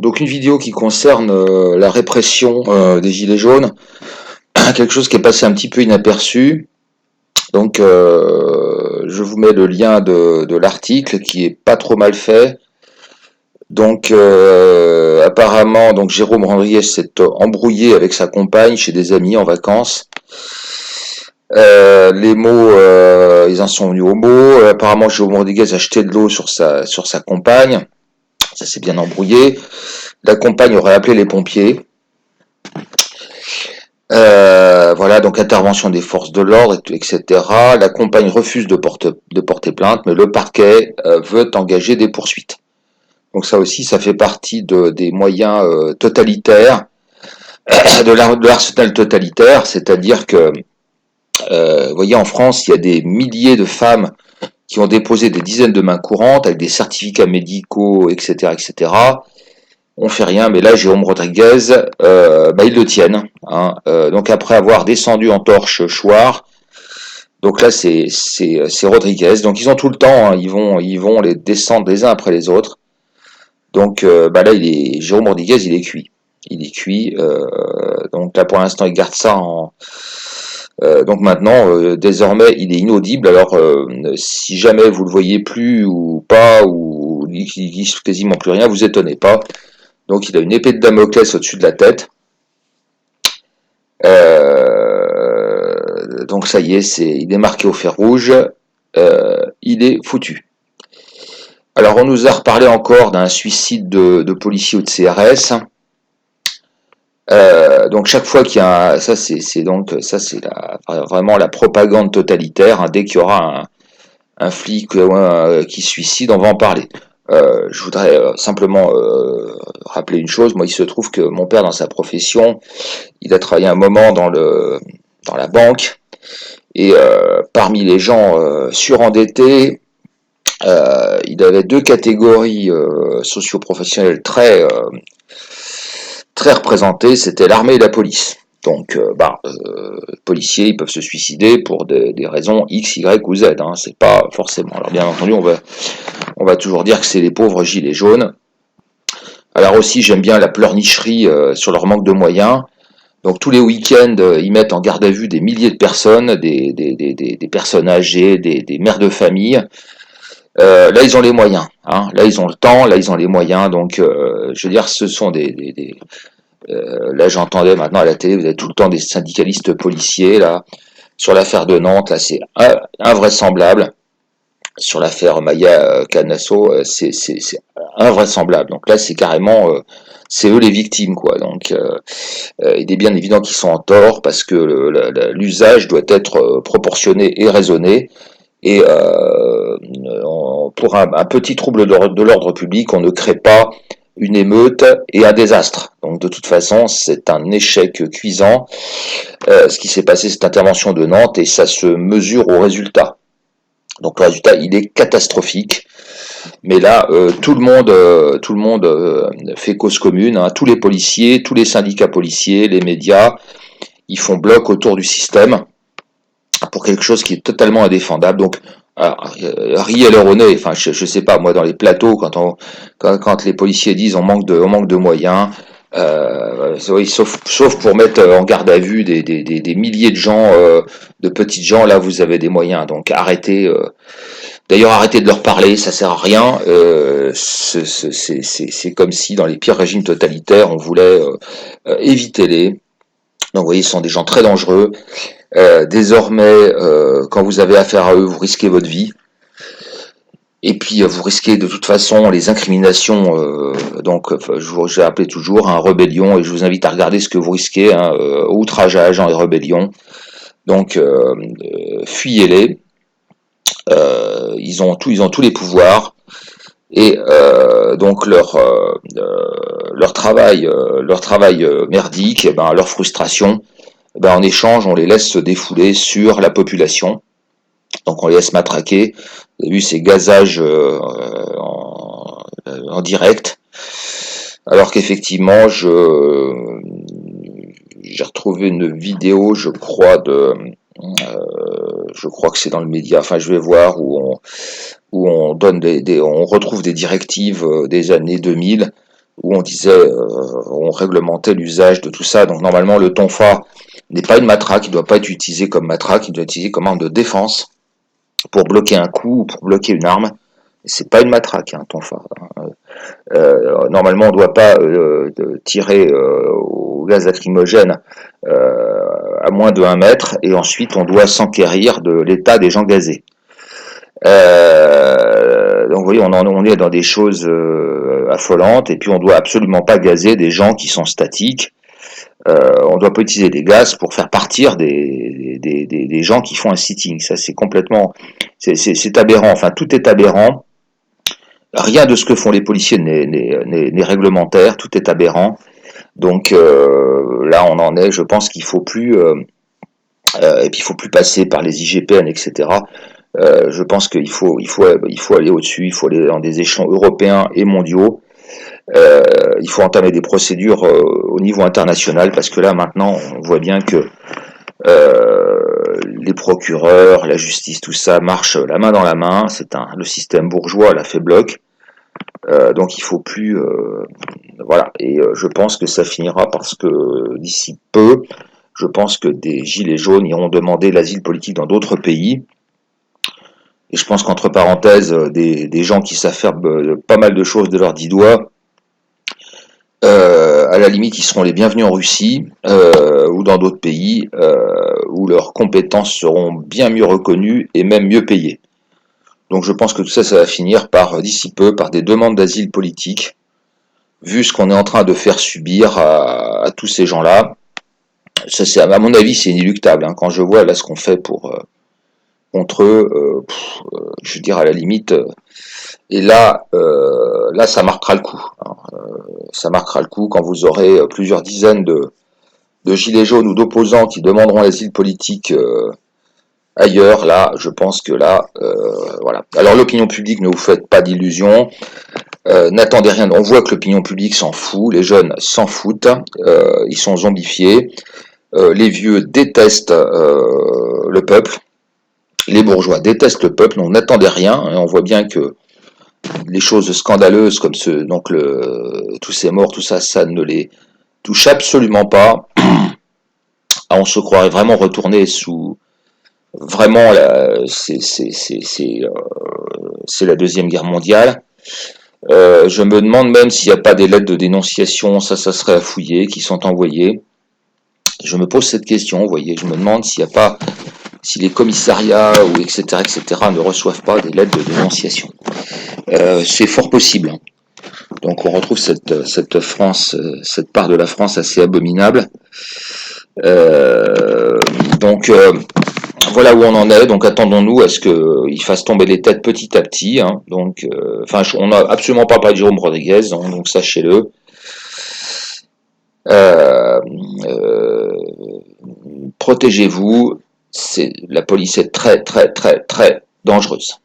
Donc une vidéo qui concerne la répression des Gilets jaunes, quelque chose qui est passé un petit peu inaperçu. Donc je vous mets le lien de l'article qui est pas trop mal fait. Donc apparemment, donc Jérôme Rodriguez s'est embrouillé avec sa compagne chez des amis en vacances. Les mots, ils en sont venus aux mots. Apparemment, Jérôme Rodriguez a jeté de l'eau sur sa compagne. Ça s'est bien embrouillé. La compagne aurait appelé les pompiers. Voilà, donc intervention des forces de l'ordre, etc. La compagne refuse de porter plainte, mais le parquet veut engager des poursuites. Donc ça aussi, ça fait partie des moyens totalitaires, de l'arsenal totalitaire, c'est-à-dire que, vous voyez, en France, il y a des milliers de femmes qui ont déposé des dizaines de mains courantes avec des certificats médicaux, etc., etc. On fait rien, mais là, Jérôme Rodriguez, ils le tiennent. Hein. Donc après avoir descendu en torche Chouard, donc là c'est Rodriguez. Donc ils ont tout le temps, hein, ils vont les descendre les uns après les autres. Donc là Jérôme Rodriguez, il est cuit. Il est cuit. Donc là pour l'instant il garde ça en. Donc maintenant, désormais, il est inaudible. Alors, si jamais vous le voyez plus ou pas, ou il dit quasiment plus rien, vous étonnez pas. Donc il a une épée de Damoclès au-dessus de la tête. Donc ça y est, il est marqué au fer rouge. Il est foutu. Alors on nous a reparlé encore d'un suicide de policiers ou de CRS. Donc chaque fois qu'il y a ça c'est vraiment la propagande totalitaire. Hein. Dès qu'il y aura un flic qui se suicide, on va en parler. Je voudrais simplement rappeler une chose. Moi, il se trouve que mon père, dans sa profession, il a travaillé un moment dans la banque, et parmi les gens surendettés, il avait deux catégories socio-professionnelles très représentées. C'était l'armée et la police. Donc, les policiers, ils peuvent se suicider pour des raisons X, Y ou Z. Hein, c'est pas forcément. Alors, bien entendu, on va toujours dire que c'est les pauvres gilets jaunes. Alors aussi, j'aime bien la pleurnicherie sur leur manque de moyens. Donc tous les week-ends, ils mettent en garde à vue des milliers de personnes, des personnes âgées, des mères de famille. Là, ils ont les moyens. Hein. Là, ils ont le temps. Là, ils ont les moyens. Donc, je veux dire, ce sont là, j'entendais maintenant à la télé, vous avez tout le temps des syndicalistes policiers là sur l'affaire de Nantes. Là, c'est invraisemblable. Sur l'affaire Maya Canasso, c'est invraisemblable. Donc là, c'est carrément, c'est eux les victimes, quoi. Donc, il est bien évident qu'ils sont en tort parce que l'usage doit être proportionné et raisonné. Et pour un petit trouble de l'ordre public, on ne crée pas une émeute et un désastre. Donc de toute façon, c'est un échec cuisant. Ce qui s'est passé, cette intervention de Nantes, et ça se mesure au résultat. Donc le résultat, il est catastrophique. Mais là, tout le monde fait cause commune. Hein. Tous les policiers, tous les syndicats policiers, les médias, ils font bloc autour du système pour quelque chose qui est totalement indéfendable. Donc, riez leur au nez. Enfin, je sais pas, moi, dans les plateaux, quand les policiers disent on manque de moyens, oui, sauf pour mettre en garde à vue des milliers de gens, de petites gens, là, vous avez des moyens. Donc, arrêtez. D'ailleurs, arrêtez de leur parler, ça sert à rien. C'est comme si dans les pires régimes totalitaires, on voulait éviter les. Donc, vous voyez, ce sont des gens très dangereux. Désormais, quand vous avez affaire à eux, vous risquez votre vie. Et puis, vous risquez de toute façon les incriminations. Donc, j'ai appelé toujours un rébellion, et je vous invite à regarder ce que vous risquez. Hein, outrage à agents et rébellion. Donc, fuyez-les. Ils ont tous les pouvoirs. Et donc leur travail merdique, leur frustration, en échange, on les laisse se défouler sur la population. Donc on les laisse matraquer. Vous avez vu ces gazages en direct. Alors qu'effectivement, j'ai retrouvé une vidéo, je crois que c'est dans le média. Enfin, je vais voir où on donne on retrouve des directives des années 2000 où on disait, on réglementait l'usage de tout ça. Donc normalement, le tonfa n'est pas une matraque, il ne doit pas être utilisé comme matraque, il doit être utilisé comme arme de défense pour bloquer un coup ou pour bloquer une arme. C'est pas une matraque, un tonfa. Normalement, on ne doit pas tirer au gaz lacrymogène à moins de 1 mètre, et ensuite on doit s'enquérir de l'état des gens gazés. Donc vous voyez, on est dans des choses affolantes, et puis on doit absolument pas gazer des gens qui sont statiques. On ne doit pas utiliser des gaz pour faire partir des gens qui font un sitting. Ça, c'est complètement, c'est aberrant. Enfin, tout est aberrant. Rien de ce que font les policiers n'est réglementaire. Tout est aberrant. Donc là, on en est. Je pense qu'il faut plus, et puis il faut plus passer par les IGPN, etc. Je pense qu'il faut aller au-dessus. Il faut aller dans des échelons européens et mondiaux. Il faut entamer des procédures au niveau international, parce que là maintenant on voit bien que les procureurs, la justice, tout ça marche la main dans la main. Le système bourgeois l'a fait bloc. Donc il faut plus, voilà. Et je pense que ça finira parce que d'ici peu, je pense que des gilets jaunes iront demander l'asile politique dans d'autres pays. Et je pense qu'entre parenthèses, des gens qui savent faire pas mal de choses de leurs 10 doigts, à la limite, ils seront les bienvenus en Russie ou dans d'autres pays où leurs compétences seront bien mieux reconnues et même mieux payées. Donc je pense que tout ça, ça va finir par, d'ici peu, par des demandes d'asile politique, vu ce qu'on est en train de faire subir à tous ces gens-là. Ça, à mon avis, c'est inéluctable. Hein. Quand je vois là ce qu'on fait contre eux, je veux dire, à la limite, et là, ça marquera le coup. Hein. Ça marquera le coup quand vous aurez plusieurs dizaines de gilets jaunes ou d'opposants qui demanderont l'asile politique ailleurs. Là, je pense que là, voilà. Alors l'opinion publique, ne vous faites pas d'illusions. N'attendez rien. On voit que l'opinion publique s'en fout. Les jeunes s'en foutent. Ils sont zombifiés. Les vieux détestent le peuple. Les bourgeois détestent le peuple. Donc n'attendez rien. On voit bien que les choses scandaleuses comme tous ces morts, tout ça, ça ne les touche absolument pas. Ah, on se croirait vraiment retourné sous vraiment c'est la Deuxième Guerre mondiale. Je me demande même s'il n'y a pas des lettres de dénonciation, ça serait à fouiller, qui sont envoyées. Je me pose cette question, vous voyez, je me demande s'il n'y a pas, si les commissariats ou etc ne reçoivent pas des lettres de dénonciation. C'est fort possible. Donc on retrouve cette France, cette part de la France assez abominable. Donc voilà où on en est. Donc attendons-nous à ce qu'il fasse tomber les têtes petit à petit. Hein. Donc, on n'a absolument pas parlé de Jérôme Rodriguez, hein, donc sachez-le. Protégez-vous. La police est très très très très dangereuse.